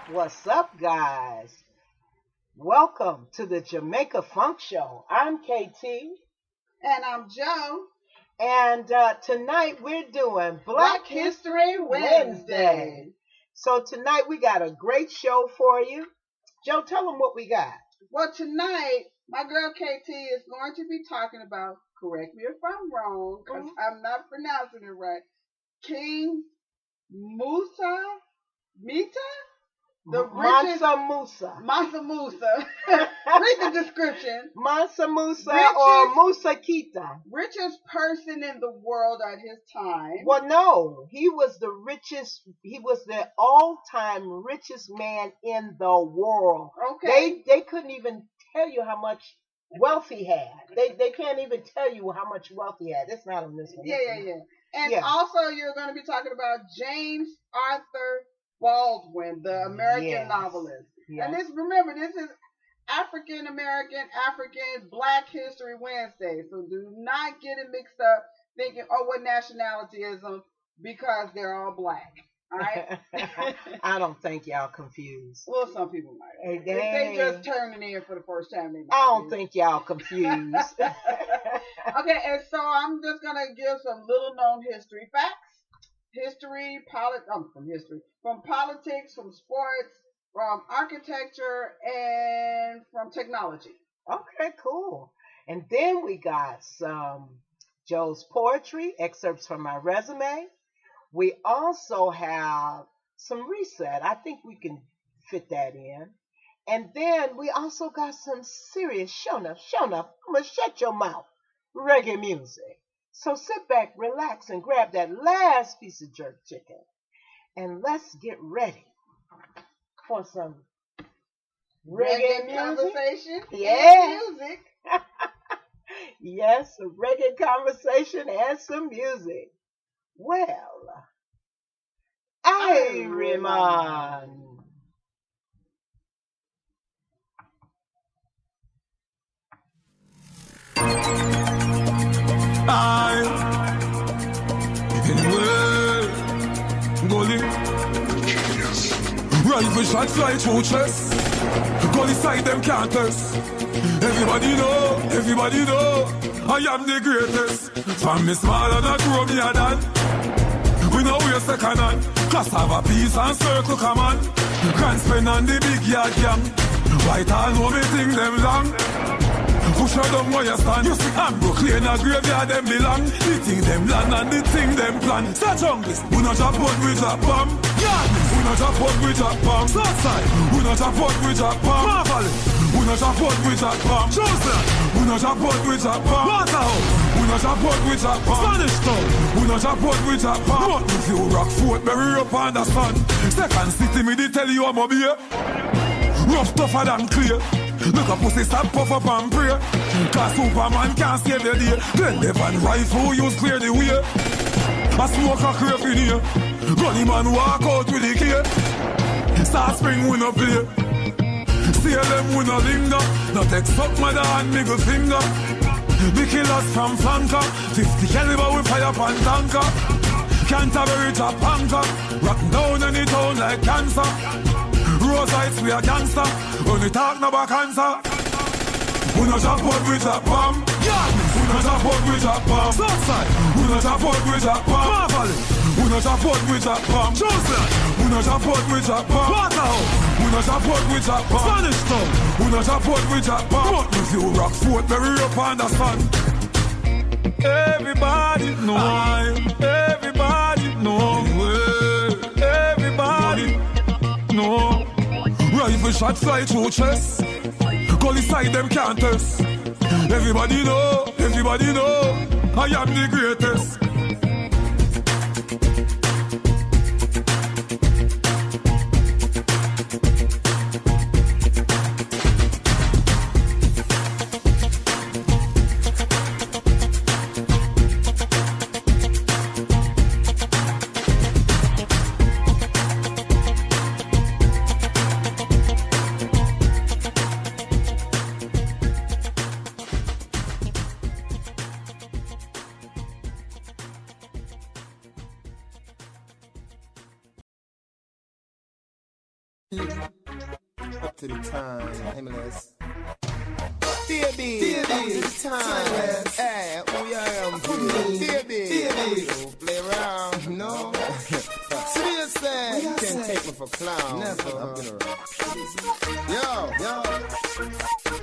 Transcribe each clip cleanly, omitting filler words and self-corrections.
What's up, guys? Welcome to the Jamaica Funk Show. I'm KT. And I'm Joe. And tonight we're doing Black History Wednesday. So tonight we got a great show for you. Joe, tell them what we got. Well, tonight, my girl KT is going to be talking about, correct me if I'm wrong, because I'm not pronouncing it right, King Musa Keita? Mansa Musa. Mansa Musa. Read the description. Mansa Musa or Musa Keita. Richest person in the world at his time. Well, no. He was the richest. He was the all-time richest man in the world. Okay. They couldn't even tell you how much wealth he had. They can't even tell you how much wealth he had. It's not on this one. Yeah. And also you're going to be talking about James Authur Baldwin, the American novelist. Yes. And this is African Black History Wednesday. So do not get it mixed up thinking, what nationality is them, because they're all black. All right? I don't think y'all confused. Well, some people might. Hey, if they just turning in for the first time. I don't think y'all confused. Okay, and so I'm just going to give some little known history facts. From politics, from sports, from architecture, and from technology. Okay, cool. And then we got some Joe's poetry, excerpts from my resume. We also have some reset. I think we can fit that in. And then we also got some serious, show enough, I'm going to shut your mouth, reggae music. So sit back, relax, and grab that last piece of jerk chicken. And let's get ready for some reggae music. Conversation. Yeah. And music. Yes, some reggae conversation and some music. Well, Ireman. Rifle shot fly through chest. Goalie side them can't test. Everybody know I am the greatest. From me small and I grow me a dad. We know we're second hand. Class have a piece and circle come on. Grand spend on the big yard gang. White all know me think them long. Push her down where you stand. You see, I'm Brooklyn, a graveyard them belong. The thing them land and the thing them plan. Start junglist, we not drop out, we drop bomb. Yardless, we not drop out, we drop bomb. Southside, we not drop out, we drop bomb. Marvelous, we not drop out, we drop bomb. Chosen, we not drop out, we drop bomb. Waterhouse, we not drop out, we drop bomb. Spanish Town, we not drop out, we drop bomb. What if you rock Fort, bury up on the sun. Second city, me they tell you I'm a beer. Rough, tougher than clear. Look a pussy stop, puff up and pray. Cause Superman can't save the day. Then the van rifle use clear the way. A smoke a crave in here. Gunny man walk out with the key. Start spring we no play. CLM we no linger. No take suck mother and middle finger. The killers from flanker. 50 caliber we fire pan tanker. Canterbury top anchor. Rock down any town like cancer. Rose heights we a gangster. When we talk about cancer. We no drop out with a bomb. We no drop out with a bomb. Southside. We no drop out with a bomb. Marvelous. We no drop out with a bomb. Chosen. We no drop out with a bomb. Waterhouse. We no drop out with a bomb. Spanish Town. We no drop out with a bomb. What if you rock Fort, bury up on the sun? Everybody know. Everybody know. Everybody know. Rifle shot fly through chest. Goalie side them can't test. Everybody know I am the greatest. Up to the time, Himalayas. Baby, up to the time. Hey, who you are? Baby, don't play around, no. Seriously, you can't take me for clown. Never. I'm gonna Yo.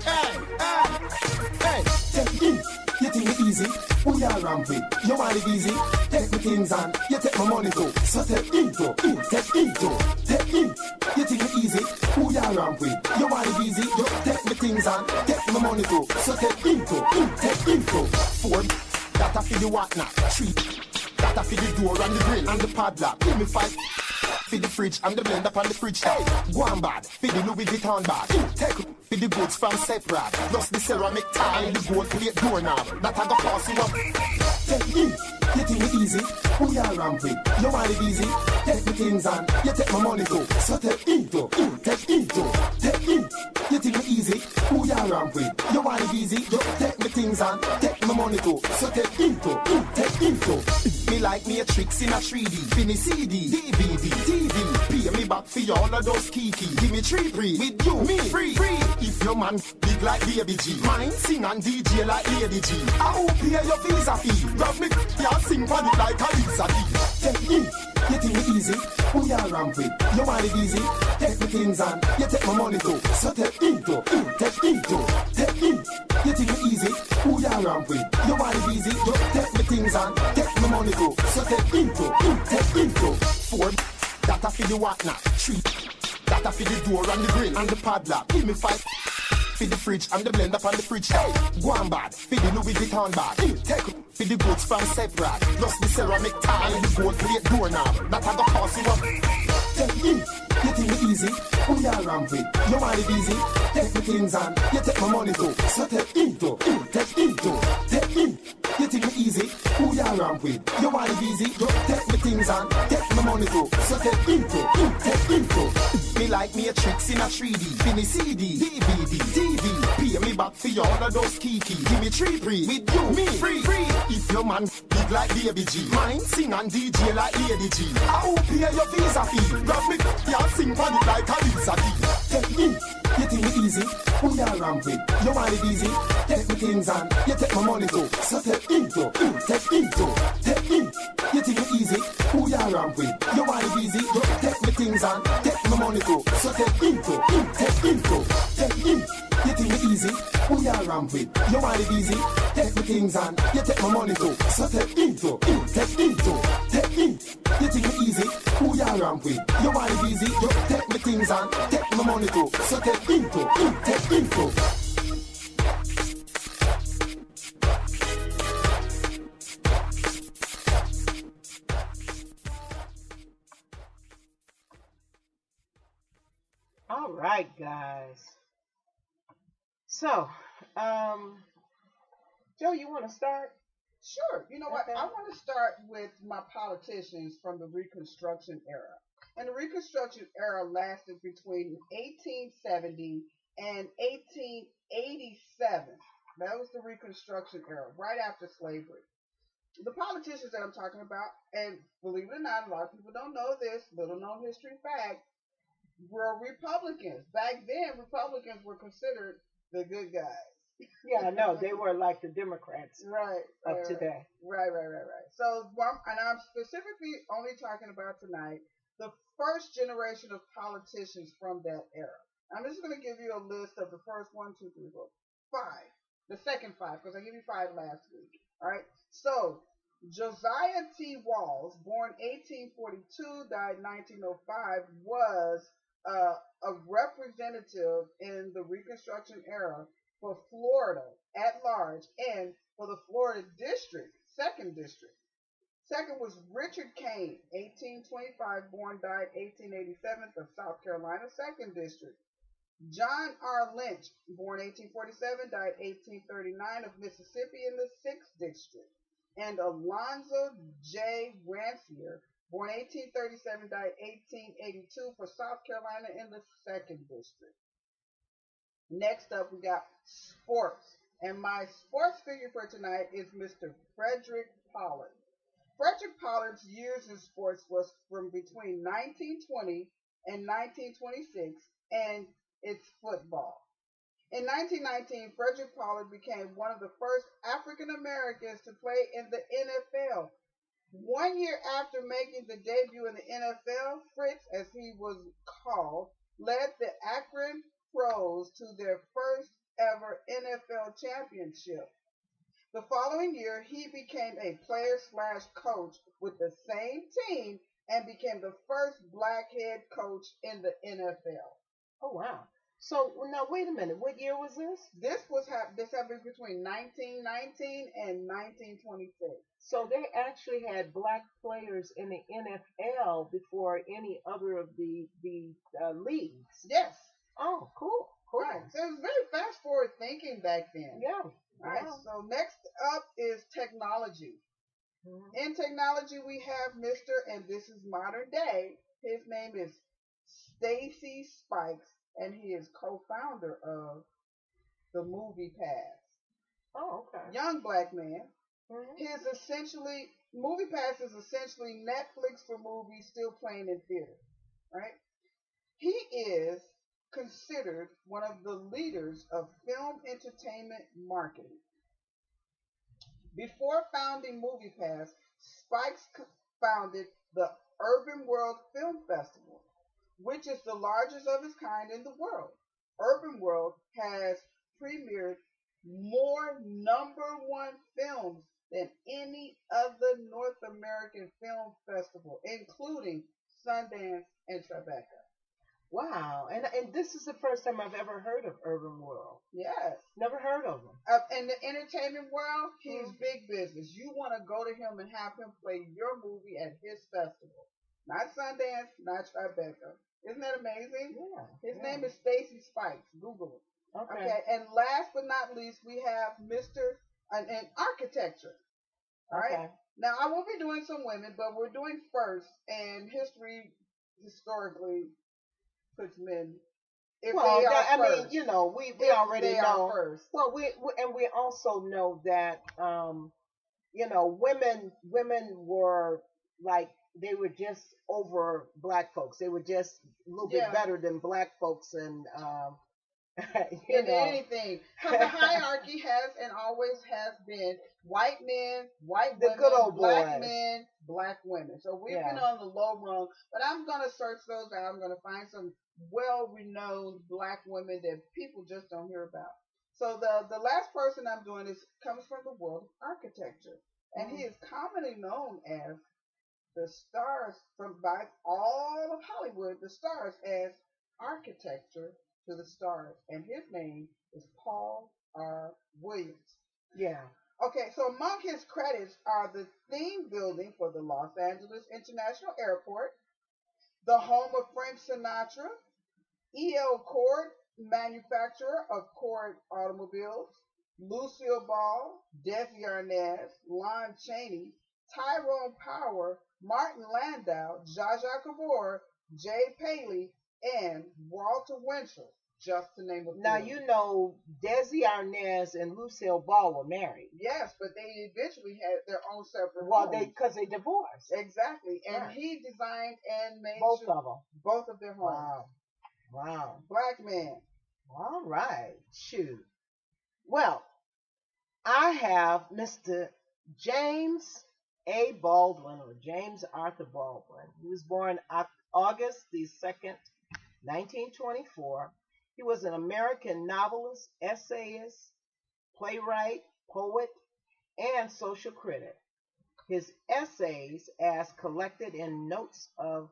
Hey. Take me in, you think it easy? Who you around with? You want it easy? Take me things on, you take my money too. So take into, take in. You think it easy? Who you around with? You want it easy? You take me things on, take my money too. So take into. Four, that I feel the what not. Three, that I feel the door and the grill and the padlock. Give me 5. For the fridge and the blender on the fridge. Hey, go on bad. For the Louis Vuitton bag. Take for the goods from separate. Plus the ceramic tile and the gold plate doorknob. That I got pass you up. Take in. You think it easy? Who you around with? You want it easy? Take me things on. You take my money too. So take into. Take in. You think it easy? Who you around with? You want it easy? You take me things on. Take my money too. So take into. Me like me a tricks in a 3D. Fini CD, DVD, TV. Pay me back for all of those kiki. Give me 3 free. With you, me free. If your man big like Baby G, mine sing and DJ like Lady G. I will pay your visa fee. Grab me, can't sing for it like a Lisa D. Take in, you think it easy? Who you around with? You want it easy? Take me things on, you take my money too. So take into. You think it easy? Who you around with? You want it easy? You take me things on, take my money too. So take into. 4, that I feel the what not. 3, that I feel the door and the grill and the padlock. Give me 5. For the fridge and the blender on the fridge. Hey, go on bad. For the Louis Vuitton bag. Take for the goods from separate. Plus the ceramic tile and the gold plate doorknob. That I got pass you up. Take in. You think it easy? Who you around with? You want it easy? Take me things on. You take my money too. So take into. You think it easy? Who you around with? You want it easy? You take me things on. Take my money too. So take into. Me like me a tricks in a 3D. Fini CD, DVD, TV. Pay me back for all of those kiki. Give me 3 free. With you, me free. If your man big like Baby G, mine sing and DJ like Lady G. I will pay your visa fee. Grab me, can't sing for it like a Lisa D. Take in. You think it easy? Who you around with? You want it easy? Take me things on. You take my money too. So take into. You think it easy? Who you around with? You want it easy? You take me things on. Take my money too. So take into. You think it easy? Who you around with? You want it easy? Take me things on. You take my money too. So take into. You think it easy? Who you around with? You want it easy? You take me things on. Take my money too. So take into. All right, guys. So, Joe, you want to start? Sure. You know what? Okay. I want to start with my politicians from the Reconstruction era. And the Reconstruction era lasted between 1870 and 1887. That was the Reconstruction era, right after slavery. The politicians that I'm talking about, and believe it or not, a lot of people don't know this, little known history fact, were Republicans. Back then, Republicans were considered the good guys. Yeah, I know. They were like the Democrats Right. of today. Right. So, and I'm specifically only talking about tonight the first generation of politicians from that era. I'm just going to give you a list of the first 1, 2, 3, 4, 5. The second 5, because I gave you 5 last week. All right. So, Josiah T. Walls, born 1842, died 1905, was a representative in the Reconstruction era for Florida at large and for the Florida district, 2nd district. Second was Richard Kane, 1825, born, died 1887, for South Carolina, 2nd district. John R. Lynch, born 1847, died 1839, of Mississippi in the 6th district. And Alonzo J. Rancier, born 1837, died 1882, for South Carolina in the 2nd district. Next up, we got sports. And my sports figure for tonight is Mr. Frederick Pollard. Frederick Pollard's years in sports was from between 1920 in 1926, and it's football. In 1919, Frederick Pollard became one of the first African Americans to play in the NFL. 1 year after making the debut in the NFL, Fritz, as he was called, led the Akron Pros to their first ever NFL championship. The following year, he became a player/coach with the same team and became the first black head coach in the NFL. Oh, wow. So, now, wait a minute. What year was this? This happened between 1919 and 1926. So they actually had black players in the NFL before any other of the leagues. Yes. Oh, cool. Cool. Right. So it was very fast forward thinking back then. Yeah. Right. Yeah. So next up is technology. Mhm. In technology, we have Mr. and this is modern day. His name is Stacy Spikes, and he is co-founder of the Movie Pass. Oh, okay. Young black man. Mhm. His essentially Movie Pass is essentially Netflix for movies still playing in theater, right? He is considered one of the leaders of film entertainment marketing. Before founding Movie Pass, Spikes founded the Urban World Film Festival, which is the largest of its kind in the world. Urban World has premiered more #1 films than any other North American film festival, including Sundance and Tribeca. Wow. And this is the first time I've ever heard of Urban World. Yes. Never heard of him. In the entertainment world, he's big business. You want to go to him and have him play your movie at his festival. Not Sundance, not Tribeca. Isn't that amazing? Yeah. His name is Stacy Spikes. Google it. Okay. And last but not least, we have Mr. in architecture. All right. Okay. Now, I will be doing some women, but we're doing first, and history historically puts men. If Well, they are I first, mean, you know, we if already they know. are first. Well, we also know that you know, women were like they were just over black folks. They were just a little bit better than black folks, and you in know. anything. Because the hierarchy has and always has been white men, white The women, good old black boys. men, black women. So we've been on the low rung, but I'm going to search those out. I'm going to find some well-renowned black women that people just don't hear about. So the last person I'm doing comes from the world of architecture, and he is commonly known as the stars by all of Hollywood, the stars as architecture to the stars, and his name is Paul R. Williams. Yeah. Okay, so among his credits are the theme building for the Los Angeles International Airport, the home of Frank Sinatra, E.L. Cord, manufacturer of Cord automobiles, Lucille Ball, Desi Arnaz, Lon Chaney, Tyrone Power, Martin Landau, Zsa Zsa Gabor, Jay Paley, and Walter Winchell, just to name a few. Now, you know, Desi Arnaz and Lucille Ball were married. Yes, but they eventually had their own separate Well, homes. because they divorced. Exactly. And Right. he designed and made Both of them. both of their homes. Wow. Wow. Black man. All right. Shoot. Well, I have Mr. James A. Baldwin, or James Authur Baldwin. He was born August the 2nd, 1924. He was an American novelist, essayist, playwright, poet, and social critic. His essays, as collected in Notes of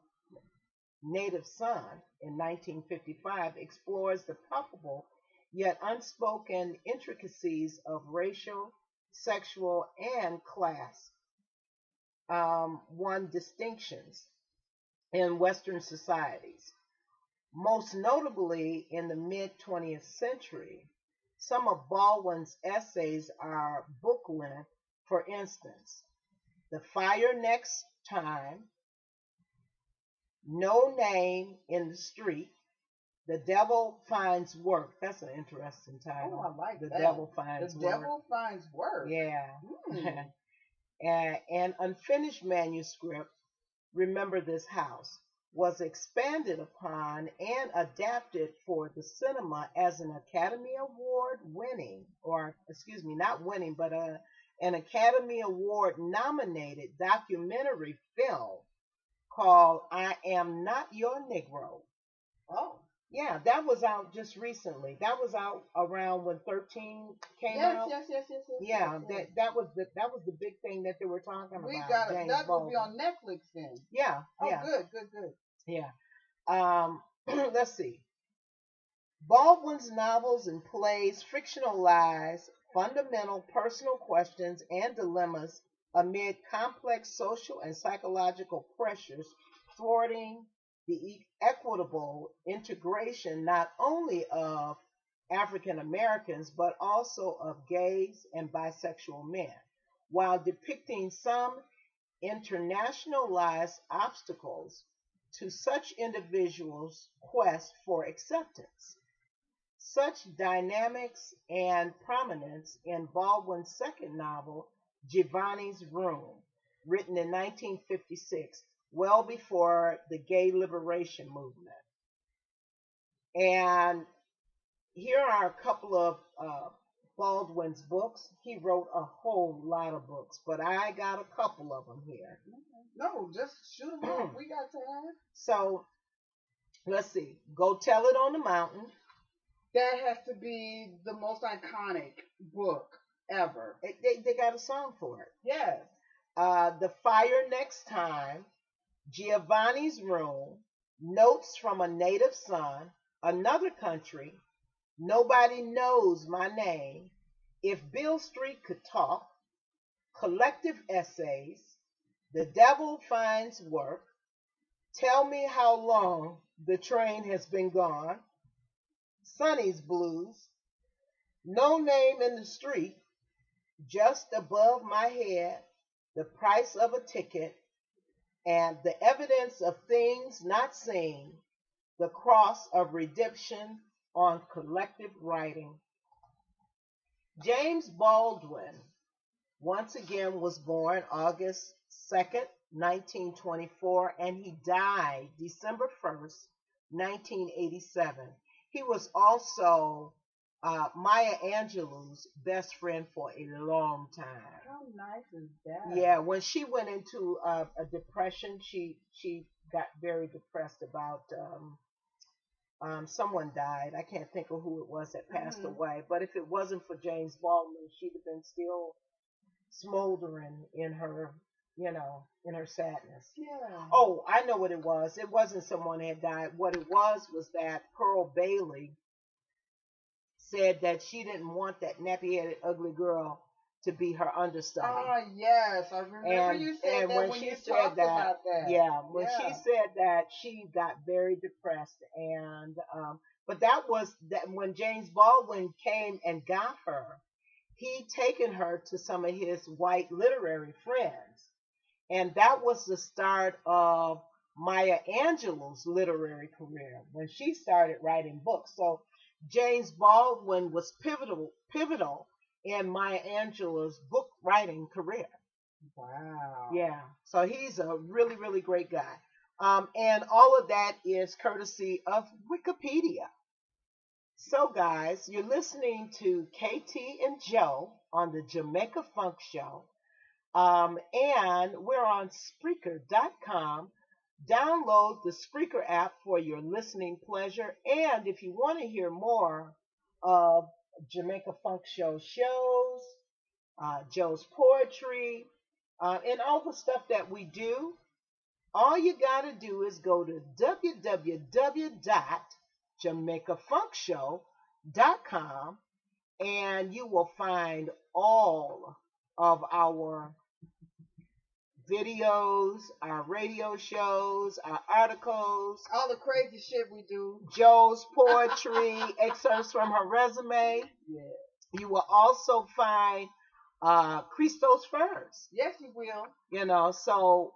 Native Son in 1955, explores the palpable yet unspoken intricacies of racial, sexual, and class one distinctions in Western societies. Most notably in the mid-20th century, some of Baldwin's essays are book length. For instance, The Fire Next Time, No Name in the Street, The Devil Finds Work. That's an interesting title. Oh, I like The that. Devil Finds The Work. Devil Finds Work. Yeah. Mm. An unfinished manuscript, Remember This House. was expanded upon and adapted for the cinema as an Academy Award winning, or excuse me, not winning, but an Academy Award nominated documentary film called I Am Not Your Negro. Oh. Yeah, that was out just recently. That was out around when 13 came out. Yes. Yeah, that was the big thing that they were talking about. We got it. James That will be Baldwin. on Netflix then. Yeah, Oh, yeah, good. yeah. Let's see. Baldwin's novels and plays fictionalize fundamental personal questions and dilemmas amid complex social and psychological pressures, thwarting the equitable integration not only of African Americans but also of gays and bisexual men, while depicting some internationalized obstacles to such individuals' quest for acceptance. Such dynamics and prominence in Baldwin's second novel, Giovanni's Room, written in 1956, well before the gay liberation movement. And here are a couple of Baldwin's books. He wrote a whole lot of books, but I got a couple of them here. No, just shoot them off. We got time. So, let's see. Go Tell It on the Mountain. That has to be the most iconic book ever. They got a song for it. Yes. The Fire Next Time, Giovanni's Room, Notes from a Native Son, Another Country, Nobody Knows My Name, If Bill Street Could Talk, Collective Essays, The Devil Finds Work, Tell Me How Long the Train Has Been Gone, Sonny's Blues, No Name in the Street, Just Above My Head, The Price of a Ticket, and The Evidence of Things Not Seen, The Cross of Redemption on Collective Writing. James Baldwin, once again, was born August 2nd, 1924, and he died December 1st, 1987. He was also Maya Angelou's best friend for a long time. How nice is that? Yeah, when she went into a depression, she got very depressed about someone died. I can't think of who it was that passed away. But if it wasn't for James Baldwin, she'd have been still smoldering in her, in her sadness. Yeah. Oh, I know what it was. It wasn't someone had died. What it was that Pearl Bailey said that she didn't want that nappy-headed ugly girl to be her understudy. Ah, yes. I remember you said that when you talked about that. Yeah, when she said that, she got very depressed. And but that was that when James Baldwin came and got her, he'd taken her to some of his white literary friends. And that was the start of Maya Angelou's literary career when she started writing books. So James Baldwin was pivotal in Maya Angelou's book writing career. Wow. Yeah. So he's a really, really great guy. And all of that is courtesy of Wikipedia. So guys, you're listening to KT and Joe on the Jamaica Funk Show. And we're on Spreaker.com. Download the Spreaker app for your listening pleasure. And if you want to hear more of Jamaica Funk Show shows, Joe's poetry, and all the stuff that we do, all you got to do is go to www.jamaicafunkshow.com and you will find all of our videos, our radio shows, our articles, all the crazy shit we do, Joe's poetry, excerpts from her resume. Yeah. You will also find Christos Furs. Yes, you will. So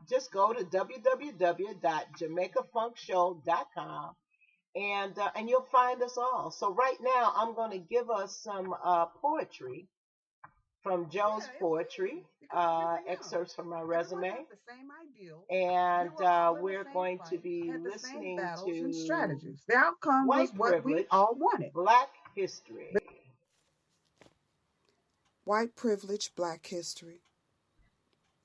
just go to www.jamaicafunkshow.com and you'll find us all. So right now I'm going to give us some poetry from Joe's Yeah, poetry, because excerpts from my everyone resume. has the same ideals. And We were all in the we're same going to fight, be had the same listening battles and to strategies. The outcome was White what we Privilege, all wanted. Black History. White privilege, black history.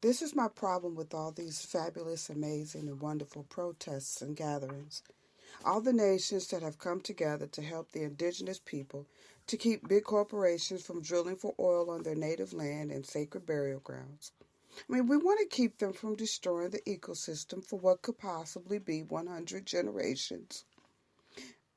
This is my problem with all these fabulous, amazing, and wonderful protests and gatherings. All the nations that have come together to help the indigenous people to keep big corporations from drilling for oil on their native land and sacred burial grounds. We want to keep them from destroying the ecosystem for what could possibly be 100 generations.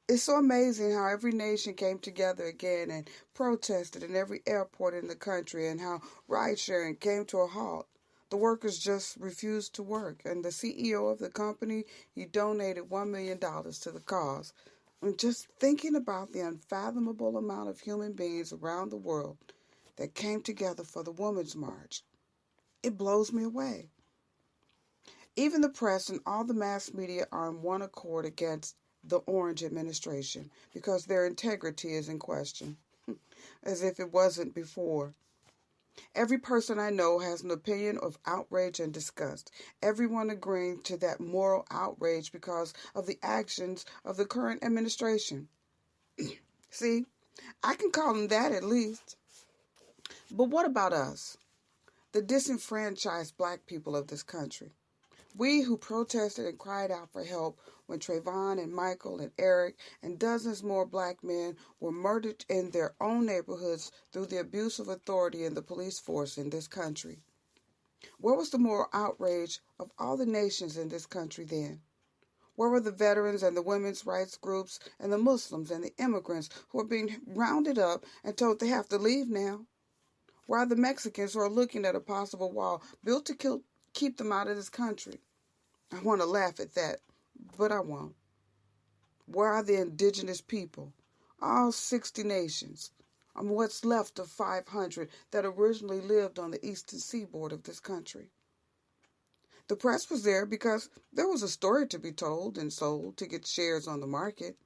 It's so amazing how every nation came together again and protested in every airport in the country, and how ride sharing came to a halt. The workers just refused to work, and the CEO of the company, he donated $1 million to the cause. And just thinking about the unfathomable amount of human beings around the world that came together for the Women's March, it blows me away. Even the press and all the mass media are in one accord against the Orange administration because their integrity is in question, as if it wasn't before. Every person I know has an opinion of outrage and disgust, everyone agreeing to that moral outrage because of the actions of the current administration. See, I can call them that at least. But what about us, the disenfranchised black people of this country? We who protested and cried out for help when Trayvon and Michael and Eric and dozens more black men were murdered in their own neighborhoods through the abuse of authority in the police force in this country. Where was the moral outrage of all the nations in this country then? Where were the veterans and the women's rights groups and the Muslims and the immigrants who are being rounded up and told they have to leave now? Where are the Mexicans who are looking at a possible wall built to keep them out of this country? I want to laugh at that, but I won't. Where are the indigenous people? All 60 nations. What's left of 500 that originally lived on the eastern seaboard of this country. The press was there because there was a story to be told and sold to get shares on the market.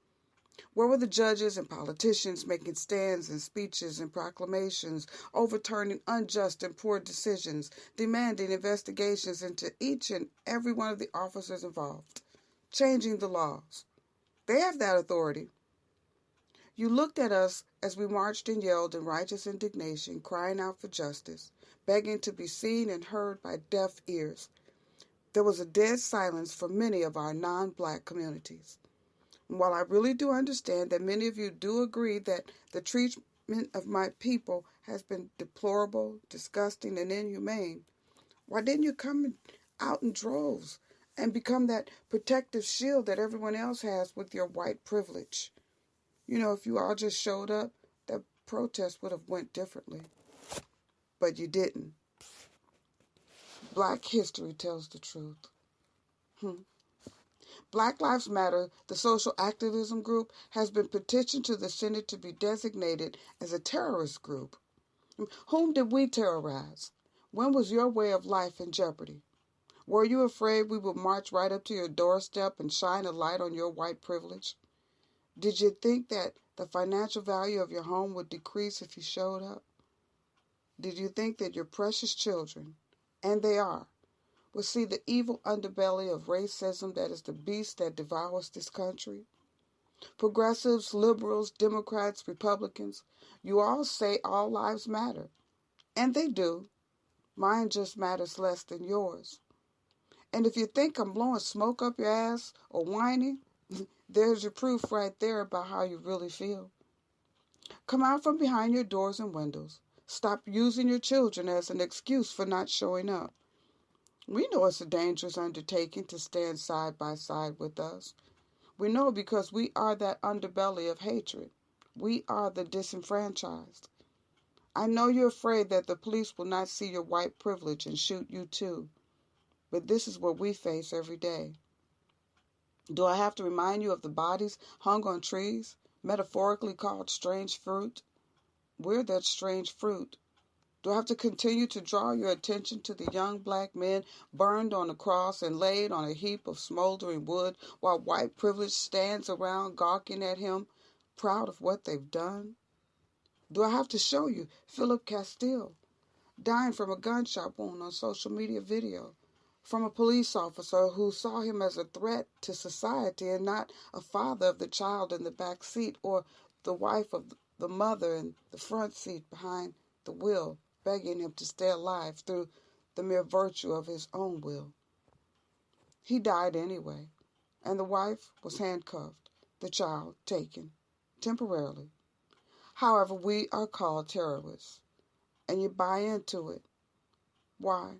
Where were the judges and politicians making stands and speeches and proclamations, overturning unjust and poor decisions, demanding investigations into each and every one of the officers involved, changing the laws? They have that authority. You looked at us as we marched and yelled in righteous indignation, crying out for justice, begging to be seen and heard by deaf ears. There was a dead silence for many of our non-black communities. While I really do understand that many of you do agree that the treatment of my people has been deplorable, disgusting, and inhumane, why didn't you come out in droves and become that protective shield that everyone else has with your white privilege? If you all just showed up, that protest would have went differently. But you didn't. Black history tells the truth. Black Lives Matter, the social activism group, has been petitioned to the Senate to be designated as a terrorist group. Whom did we terrorize? When was your way of life in jeopardy? Were you afraid we would march right up to your doorstep and shine a light on your white privilege? Did you think that the financial value of your home would decrease if you showed up? Did you think that your precious children, and they are, will see the evil underbelly of racism that is the beast that devours this country? Progressives, liberals, Democrats, Republicans, you all say all lives matter. And they do. Mine just matters less than yours. And if you think I'm blowing smoke up your ass or whining, there's your proof right there about how you really feel. Come out from behind your doors and windows. Stop using your children as an excuse for not showing up. We know it's a dangerous undertaking to stand side by side with us. We know because we are that underbelly of hatred. We are the disenfranchised. I know you're afraid that the police will not see your white privilege and shoot you too. But this is what we face every day. Do I have to remind you of the bodies hung on trees, metaphorically called strange fruit? We're that strange fruit. Do I have to continue to draw your attention to the young black men burned on a cross and laid on a heap of smoldering wood while white privilege stands around gawking at him, proud of what they've done? Do I have to show you Philip Castile, dying from a gunshot wound on social media video from a police officer who saw him as a threat to society and not a father of the child in the back seat or the wife of the mother in the front seat behind the wheel, begging him to stay alive through the mere virtue of his own will. He died anyway, and the wife was handcuffed, the child taken, temporarily. However, we are called terrorists, and you buy into it. Why?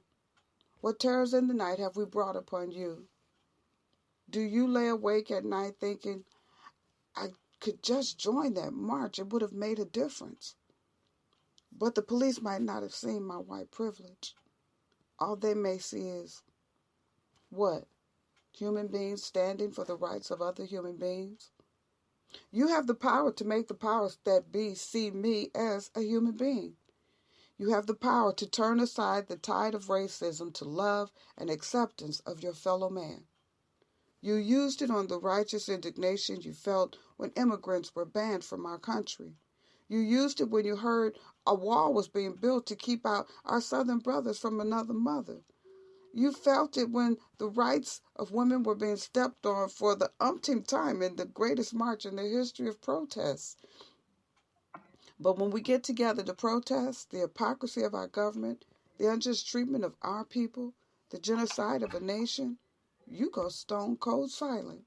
What terrors in the night have we brought upon you? Do you lay awake at night thinking, I could just join that march, it would have made a difference? But the police might not have seen my white privilege. All they may see is, what? Human beings standing for the rights of other human beings? You have the power to make the powers that be see me as a human being. You have the power to turn aside the tide of racism to love and acceptance of your fellow man. You used it on the righteous indignation you felt when immigrants were banned from our country. You used it when you heard a wall was being built to keep out our southern brothers from another mother. You felt it when the rights of women were being stepped on for the umpteenth time in the greatest march in the history of protests. But when we get together to protest the hypocrisy of our government, the unjust treatment of our people, the genocide of a nation, you go stone cold silent.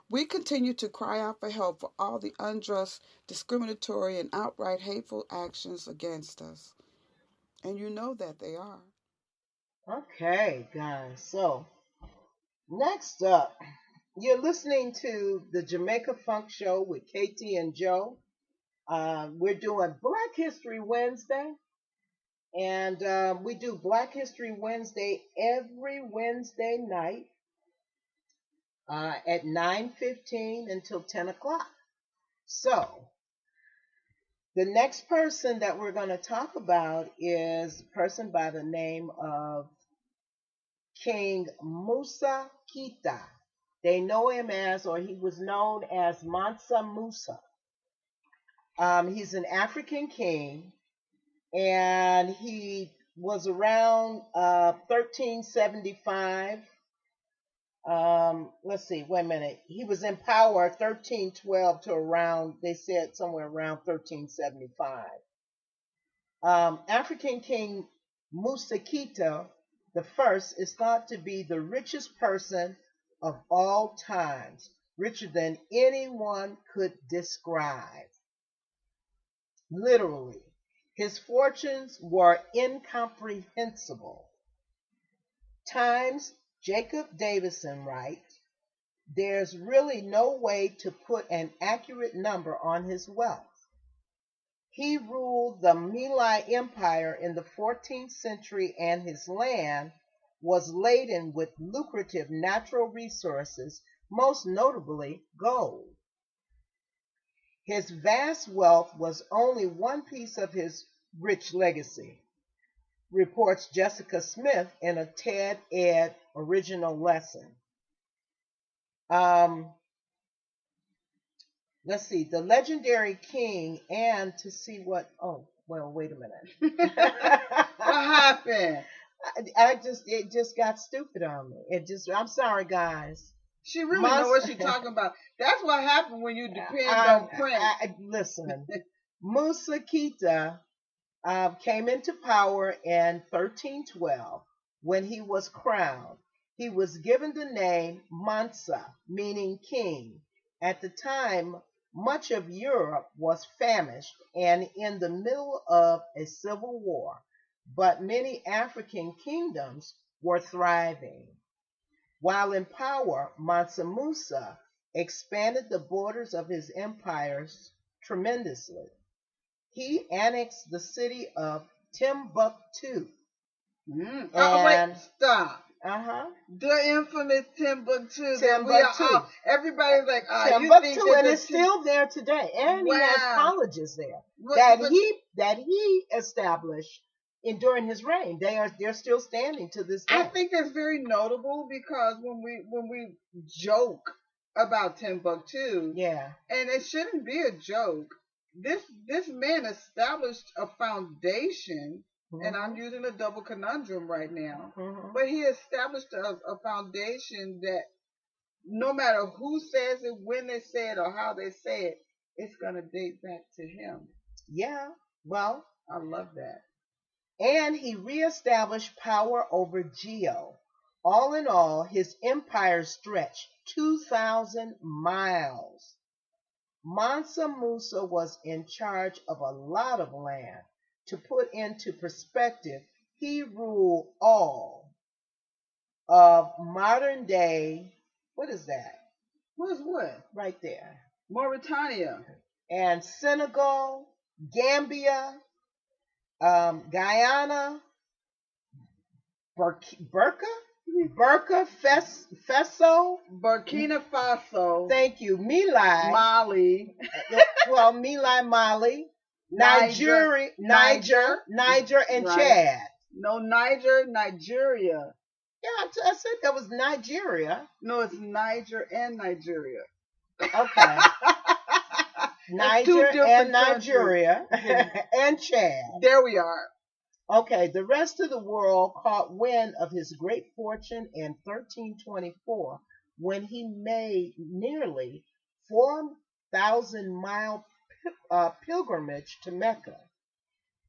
We continue to cry out for help for all the unjust, discriminatory, and outright hateful actions against us. And you know that they are. Okay, guys. So, next up, you're listening to the Jamaica Funk Show with Katie and Joe. We're doing Black History Wednesday, and we do Black History Wednesday every Wednesday night at 9:15 until 10 o'clock. So, the next person that we're going to talk about is a person by the name of King Musa Keita. They know him as, or he was known as Mansa Musa. He's an African king, and he was around 1375. Let's see, wait a minute. He was in power 1312 to around, they said somewhere around 1375. African King Musa Keita the first is thought to be the richest person of all times, richer than anyone could describe. Literally, his fortunes were incomprehensible. Times Jacob Davison writes, there's really no way to put an accurate number on his wealth. He ruled the Malay Empire in the 14th century, and his land was laden with lucrative natural resources, most notably gold. His vast wealth was only one piece of his rich legacy, reports Jessica Smith in a TED Ed original lesson. Let's see, the legendary king, and to see what, oh, well, wait a minute. What happened? It just got stupid on me. I'm sorry, guys. She really knows what she's talking about. That's what happened when you depend on print. Listen, Musa Keita came into power in 1312 when he was crowned. He was given the name Mansa, meaning king. At the time, much of Europe was famished and in the middle of a civil war, but many African kingdoms were thriving. While in power, Mansa Musa expanded the borders of his empires tremendously. He annexed the city of Timbuktu. Wait, stop. The infamous Timbuktu. Everybody's like, Timbuktu, and it's still there today. And he has colleges there that he established during his reign. They're still standing to this day. I think that's very notable because when we joke about Timbuktu, and it shouldn't be a joke. This man established a foundation and I'm using a double conundrum right now. Mhm. But he established a foundation that no matter who says it, when they say it, or how they say it, it's going to date back to him. Yeah. Well, I love that. and he reestablished power over Geo. All in all, his empire stretched 2,000 miles. Mansa Musa was in charge of a lot of land. To put into perspective, he ruled all of modern day, what is that? What's what? Right there. Mauritania. And Senegal, Gambia, Guyana, Burka Faso. Burkina Faso. Thank you. Mali. Well, Mali. Niger, and right. Chad. No, Nigeria. Yeah, I said that was Nigeria. No, it's Niger and Nigeria. Okay. Niger and Nigeria and Chad. There we are. Okay, the rest of the world caught wind of his great fortune in 1324 when he made nearly 4,000-mile pilgrimage to Mecca.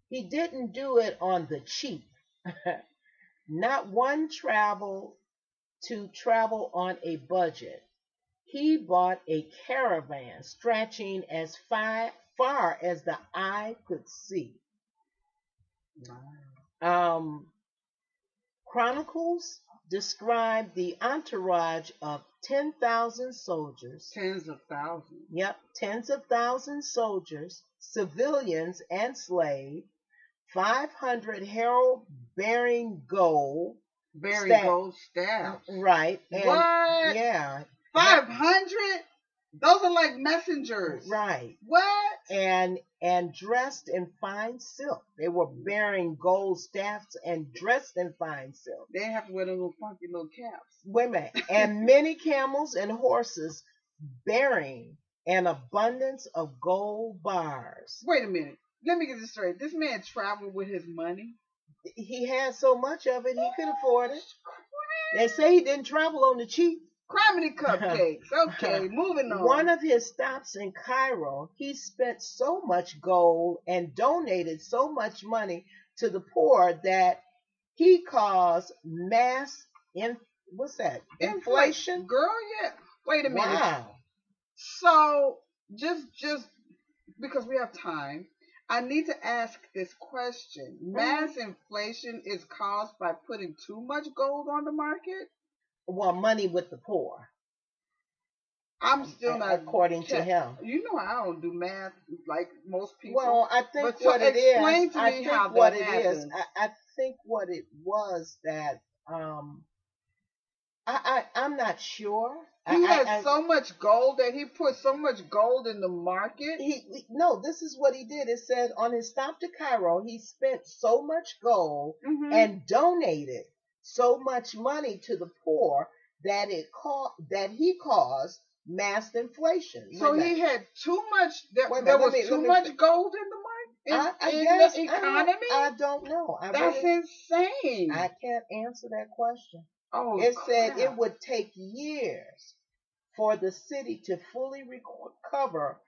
He didn't do it on the cheap. Not one travel on a budget. He bought a caravan stretching as far as the eye could see. Chronicles describe the entourage of 10,000 soldiers. Tens of thousands. Yep, tens of thousands soldiers, civilians and slaves, 500 herald bearing gold. Gold staffs. Right. And, what? Yeah. 500? Those are like messengers. Right. What? And dressed in fine silk. They were bearing gold staffs and dressed in fine silk. They have to wear those little funky little caps. Wait a minute. And many camels and horses bearing an abundance of gold bars. Wait a minute. Let me get this straight. This man traveled with his money. He had so much of it, he could afford it. They say he didn't travel on the cheap. Criminy cupcakes. Okay, moving on. One of his stops in Cairo, he spent so much gold and donated so much money to the poor that he caused mass inflation. Girl, yeah. Wait a minute. Wow. So just because we have time, I need to ask this question. Mass inflation is caused by putting too much gold on the market? Well, money with the poor. I'm still not according to him. You know I don't do math like most people. Well, I think what it is. I think what it is. I think what it was that I'm not sure. He had so much gold that he put so much gold in the market. No, this is what he did. It said on his stop to Cairo, he spent so much gold and donated so much money to the poor that he caused mass inflation. So he had too much. There was too much gold in the market. In the economy. I don't know. That's insane. I can't answer that question. Oh, it said it would take years for the city to fully recover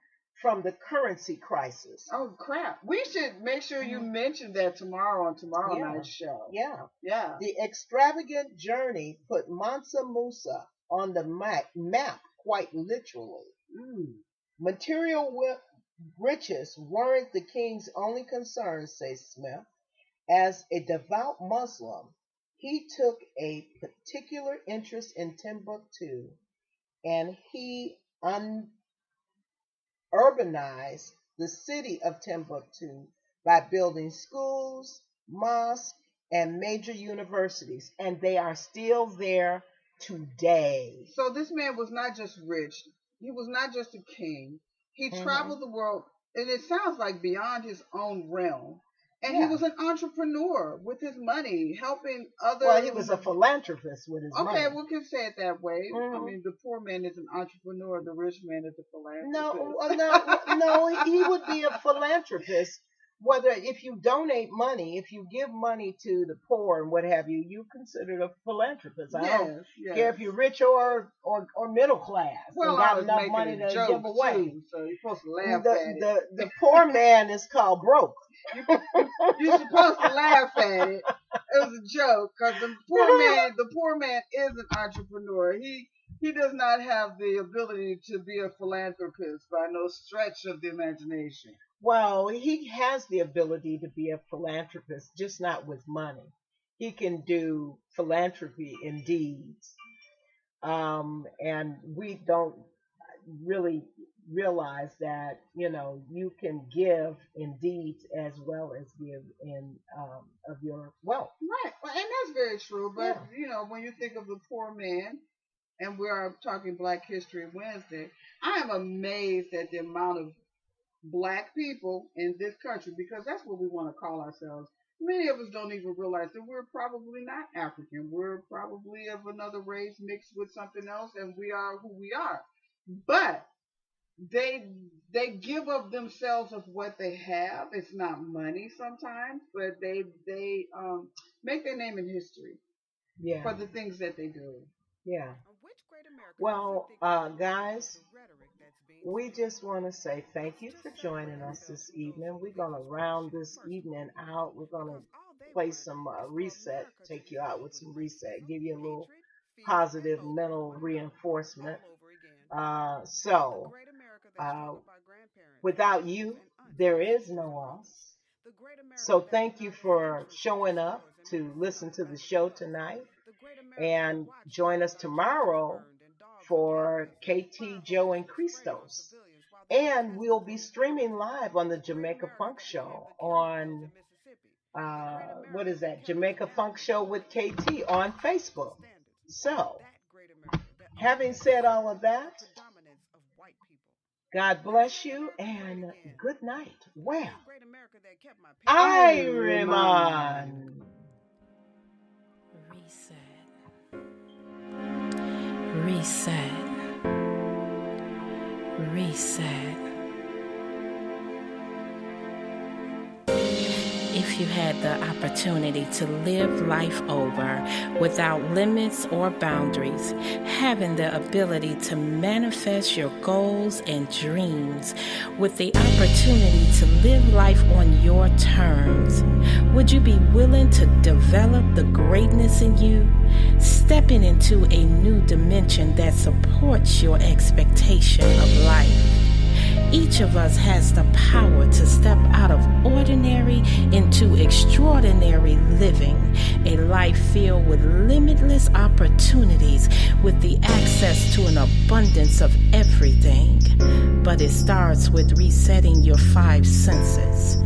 from the currency crisis. Oh, crap. We should make sure you mention that tomorrow on tomorrow night's show. Yeah. Yeah. The extravagant journey put Mansa Musa on the map quite literally. Material riches weren't the king's only concern, says Smith. As a devout Muslim, he took a particular interest in Timbuktu, and he urbanized the city of Timbuktu by building schools, mosques, and major universities, and they are still there today. So this man was not just rich. He was not just a king. He traveled the world, and it sounds like beyond his own realm. And he was an entrepreneur with his money, helping others. Well, he was a philanthropist with his money. Okay, we can say it that way. I mean, the poor man is an entrepreneur, the rich man is a philanthropist. No, he would be a philanthropist whether if you donate money, if you give money to the poor and what have you, you considered a philanthropist. I don't care if you're rich or middle class Well, and I got was enough making money a to joke give away. too, so you're supposed to laugh at it. The poor man is called broke. You're supposed to laugh at it. It was a joke because the poor man is an entrepreneur. He does not have the ability to be a philanthropist by no stretch of the imagination. Well, he has the ability to be a philanthropist, just not with money. He can do philanthropy in deeds. And we don't really realize that, you can give in deeds as well as give in of your wealth. Right. Well, and that's very true. But, when you think of the poor man, and we are talking Black History Wednesday, I am amazed at the amount of Black people in this country, because that's what we want to call ourselves. Many of us don't even realize that we're probably not African. We're probably of another race mixed with something else, and we are who we are. But they give up themselves of what they have. It's not money sometimes, but they make their name in history for the things that they do. Yeah. Well, guys, we just want to say thank you for joining us this evening. We're going to round this evening out. We're going to play some reset, take you out with some reset, give you a little positive mental reinforcement. Without you, there is no us. So thank you for showing up to listen to the show tonight. And join us tomorrow for KT, Joe, and Christos. And we'll be streaming live on the Jamaica Funk Show on, Jamaica Funk Show with KT on Facebook. So, having said all of that, God bless you and good night. Well, Iron. Reset. Reset. If you had the opportunity to live life over without limits or boundaries, having the ability to manifest your goals and dreams with the opportunity to live life on your terms, would you be willing to develop the greatness in you, stepping into a new dimension that supports your expectation of life? Each of us has the power to step out of ordinary into extraordinary living, a life filled with limitless opportunities with the access to an abundance of everything. But it starts with resetting your 5 senses.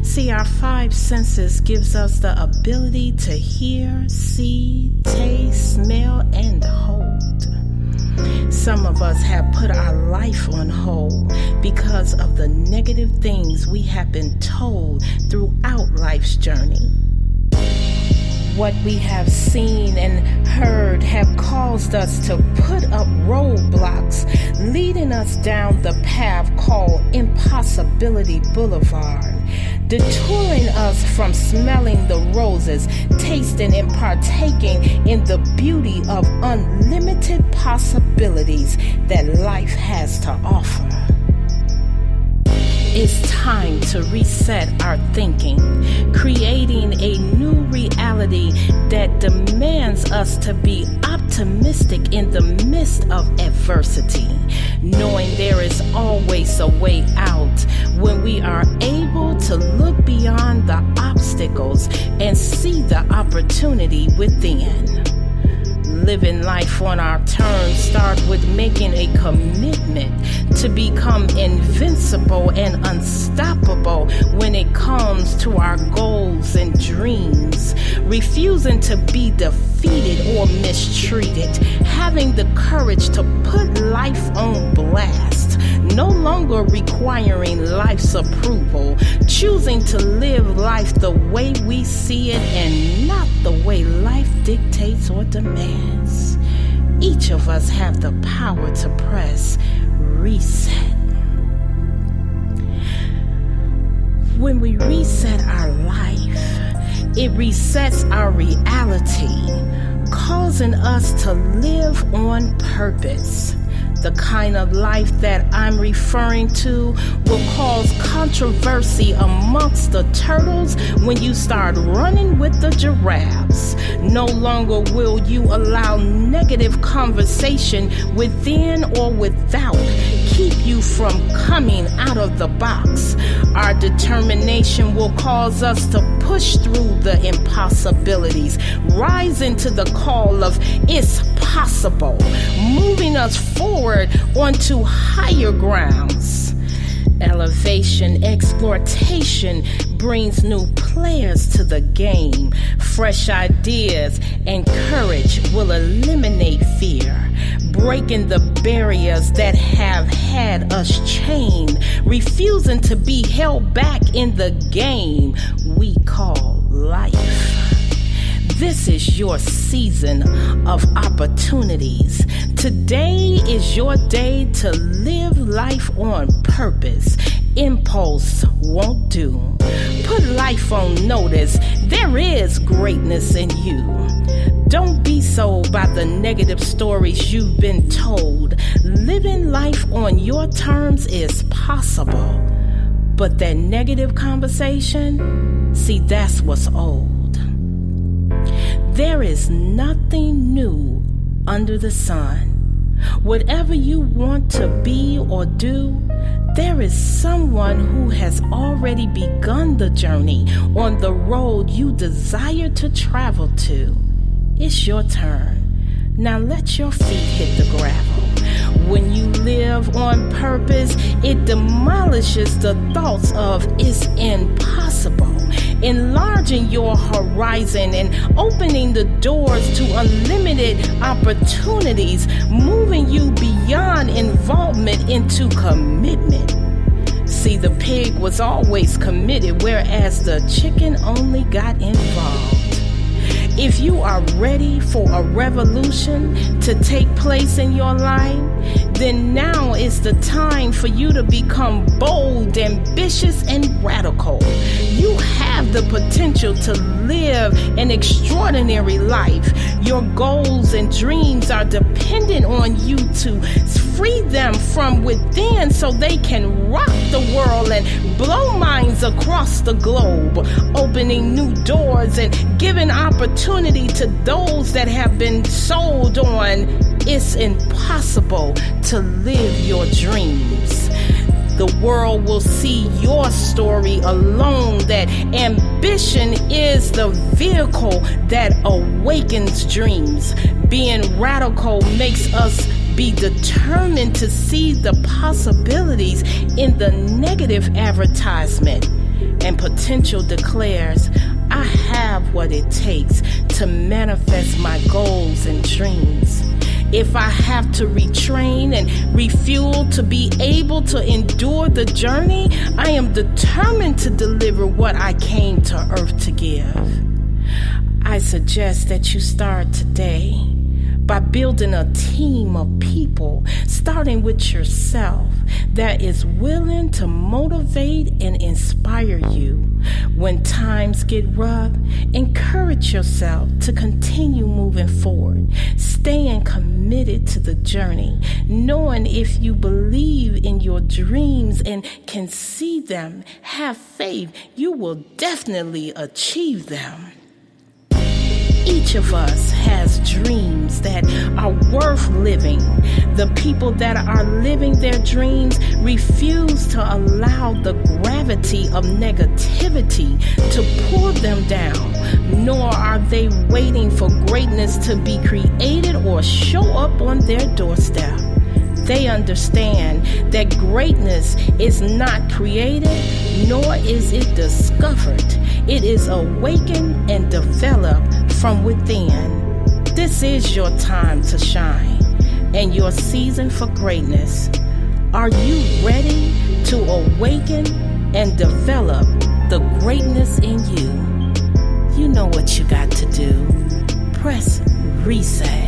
See, our 5 senses gives us the ability to hear, see, taste, smell, and hold. Some of us have put our life on hold because of the negative things we have been told throughout life's journey. What we have seen and heard have caused us to put up roadblocks, leading us down the path called Impossibility Boulevard, detouring us from smelling the roses, tasting and partaking in the beauty of unlimited possibilities that life has to offer. It's time to reset our thinking, creating a new reality that demands us to be optimistic in the midst of adversity, knowing there is always a way out when we are able to look beyond the obstacles and see the opportunity within. Living life on our terms start with making a commitment to become invincible and unstoppable when it comes to our goals and dreams, refusing to be defeated or mistreated, having the courage to put life on blast, no longer requiring life's approval, choosing to live life the way we see it and not the way life dictates or demands. Each of us have the power to press reset. When we reset It resets our reality, causing us to live on purpose. The kind of life that I'm referring to will cause controversy amongst the turtles when you start running with the giraffes. No longer will you allow negative conversation within or without keep you from coming out of the box. Our determination will cause us to push through the impossibilities, rising to the call of it's possible, moving us forward onto higher grounds. Elevation, exploitation brings new players to the game. Fresh ideas and courage will eliminate fear, breaking the barriers that have had us chained, refusing to be held back in the game we call life. This is your season of opportunities. Today is your day to live life on purpose. Impulse won't do. Put life on notice. There is greatness in you. Don't be sold by the negative stories you've been told. Living life on your terms is possible. But that negative conversation, see, that's what's old. There is nothing new under the sun. Whatever you want to be or do, there is someone who has already begun the journey on the road you desire to travel to. It's your turn. Now let your feet hit the gravel. When you live on purpose, it demolishes the thoughts of it's impossible, enlarging your horizon and opening the doors to unlimited opportunities, moving you beyond involvement into commitment. See, the pig was always committed, whereas the chicken only got involved. If you are ready for a revolution to take place in your life, then now is the time for you to become bold, ambitious, and radical. You have the potential to live an extraordinary life. Your goals and dreams are dependent on you to free them from within so they can rock the world and blow minds across the globe, opening new doors and giving opportunity to those that have been sold on it's impossible to live your dreams. The world will see your story alone, that ambition is the vehicle that awakens dreams. Being radical makes us be determined to see the possibilities in the negative advertisement. And potential declares, I have what it takes to manifest my goals and dreams. If I have to retrain and refuel to be able to endure the journey, I am determined to deliver what I came to earth to give. I suggest that you start today by building a team of people, starting with yourself, that is willing to motivate and inspire you. When times get rough, encourage yourself to continue moving forward, staying committed to the journey, knowing if you believe in your dreams and can see them, have faith, you will definitely achieve them. Each of us has dreams that are worth living. The people that are living their dreams refuse to allow the gravity of negativity to pull them down, nor are they waiting for greatness to be created or show up on their doorstep. They understand that greatness is not created, nor is it discovered. It is awakened and developed from within. This is your time to shine and your season for greatness. Are you ready to awaken and develop the greatness in you? You know what you got to do. Press reset.